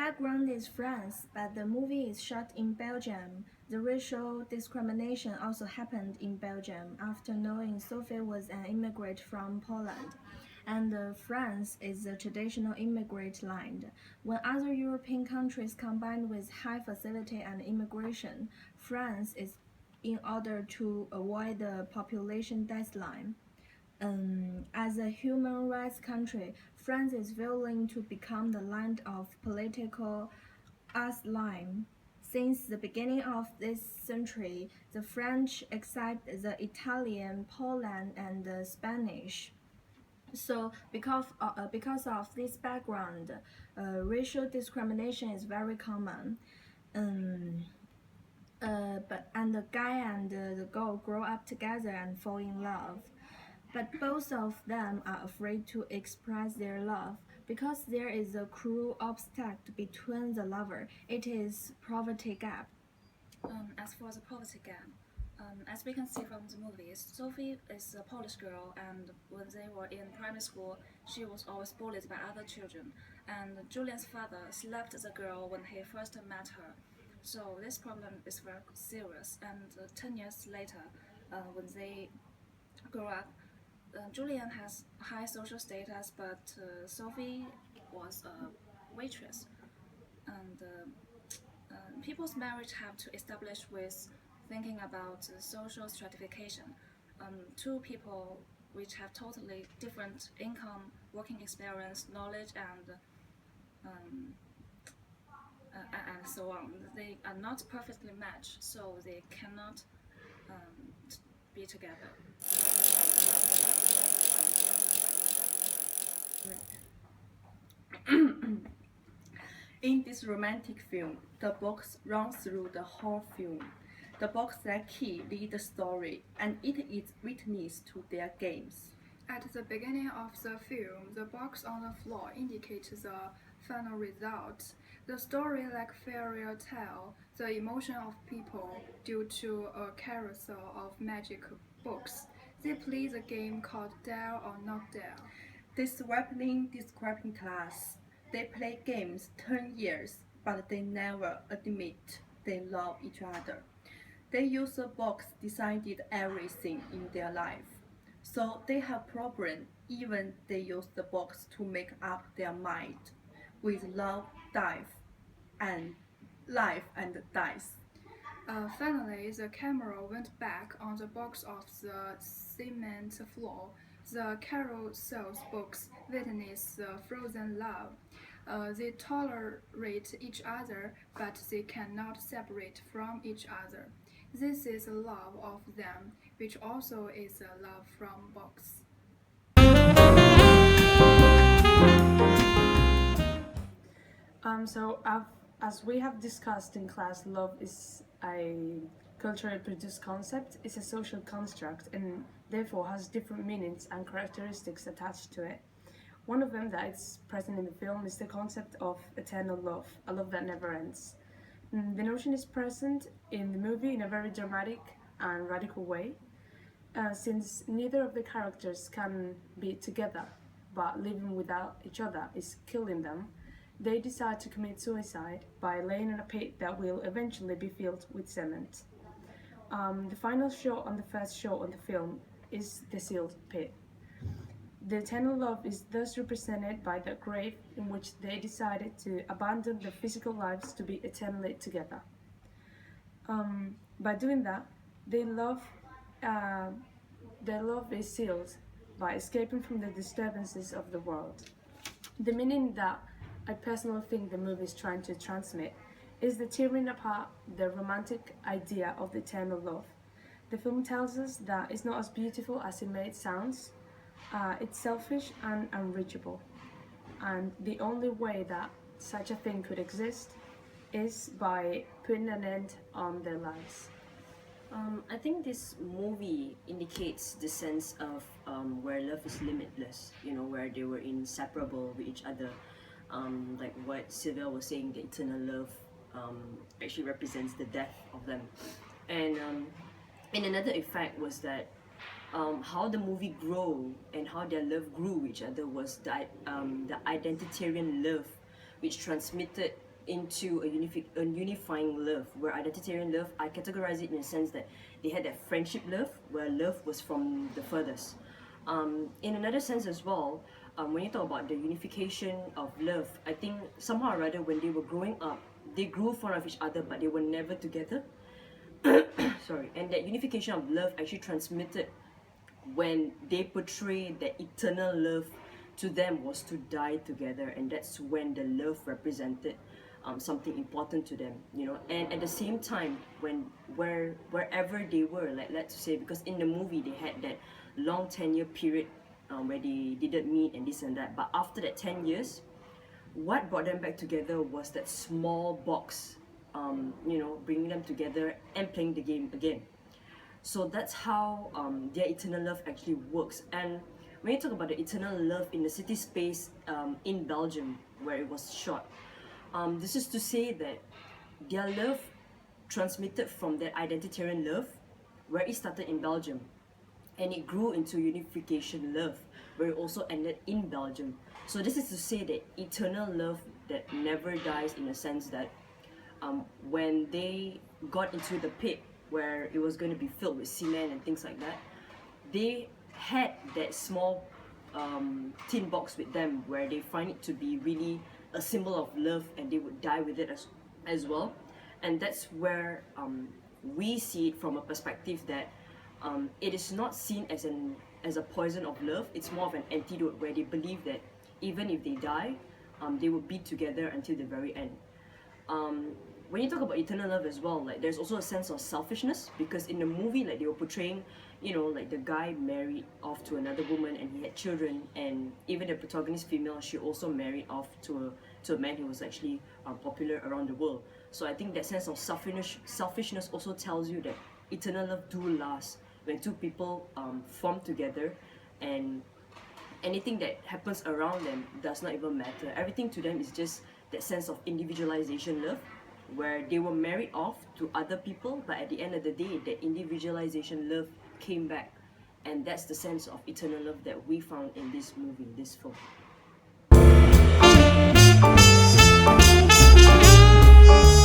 background is France, but the movie is shot in Belgium. The racial discrimination also happened in Belgium after knowing Sophie was an immigrant from Poland. And France is a traditional immigrant land. When other European countries combined with high facility and immigration, France is in order to avoid the population deathline. As a human rights country, France is willing to become the land of political asylum. Since the beginning of this century, the French accept the Italian, Poland, and the Spanish. So, because of this background, racial discrimination is very common. Um, and the guy and the girl grow up together and fall in love. But both of them are afraid to express their love because there is a cruel obstacle between the lover. It is poverty gap. As for the poverty gap, as we can see from the movies, Sophie is a Polish girl, and when they were in primary school, she was always bullied by other children. And Julian's father slapped the girl when he first met her. So this problem is very serious. And 10 years later, when they grow up, Julian has high social status, but Sophie was a waitress. And people's marriage have to establish with thinking about social stratification. Two people which have totally different income, working experience, knowledge, um, and so on. They are not perfectly matched, so they cannot be together. In this romantic film, the box runs through the whole film. The box and key lead the story, and it is witness to their games. At the beginning of the film, the box on the floor indicates the final result. The story like fairy tale, the emotion of people due to a carousel of magic books. They play the game called Dare or Not Dare. Describing class. They play games 10 years, but they never admit they love each other. They use a box decided everything in their life. So they have problem even they use the box to make up their mind with love, and life and dice. Finally, the camera went back on the box of the cement floor. The carousel's books witness the frozen love. They tolerate each other, but they cannot separate from each other. This is a love of them, which also is a love from box. As we have discussed in class, love is a culturally produced concept. It's a social construct and therefore has different meanings and characteristics attached to it. One of them that is present in the film is the concept of eternal love, a love that never ends. The notion is present in the movie in a very dramatic and radical way, since neither of the characters can be together, but living without each other is killing them. They decide to commit suicide by laying in a pit that will eventually be filled with cement. The final shot on the first shot on the film is the sealed pit. The eternal love is thus represented by the grave in which they decided to abandon their physical lives to be eternally together. By doing that, uh, their love is sealed by escaping from the disturbances of the world. The meaning that I personally think the movie is trying to transmit is the tearing apart the romantic idea of the eternal love. The film tells us that it's not as beautiful as it may sound. It's selfish and unreachable, and the only way that such a thing could exist is by putting an end on their lives. I think this movie indicates the sense of where love is limitless, where they were inseparable with each other. Like what Sylvia was saying, the eternal love actually represents the death of them. And another effect was that how the movie grew and how their love grew with each other was the identitarian love, which transmitted into a unifying love, where identitarian love, I categorize it in the sense that they had that friendship love, where love was from the furthest. In another sense as well, when you talk about the unification of love, I think somehow or rather when they were growing up, they grew fond of each other, but they were never together. Sorry, and that unification of love actually transmitted when they portray that eternal love to them was to die together, and that's when the love represented something important to them, you know. And at the same time, wherever they were, like let's say, because in the movie they had that long 10-year period where they didn't meet and this and that, but after that 10 years, what brought them back together was that small box, you know, bringing them together and playing the game again. So that's how their eternal love actually works. And when you talk about the eternal love in the city space in Belgium where it was shot, this is to say that their love transmitted from that identitarian love where it started in Belgium, and it grew into unification love where it also ended in Belgium. So this is to say that eternal love that never dies, in a sense that when they got into the pit where it was going to be filled with cement and things like that, they had that small tin box with them where they find it to be really a symbol of love, and they would die with it as well. And that's where we see it from a perspective that it is not seen as a poison of love. It's more of an antidote where they believe that even if they die, they will be together until the very end. When you talk about eternal love as well, like there's also a sense of selfishness, because in the movie, like they were portraying, you know, like the guy married off to another woman and he had children, and even the protagonist female, she also married off to a man who was actually popular around the world. So I think that sense of selfishness also tells you that eternal love do last when two people form together, and anything that happens around them does not even matter. Everything to them is just that sense of individualization love, where they were married off to other people, but at the end of the day, that individualization love came back. And that's the sense of eternal love that we found in this movie, this film.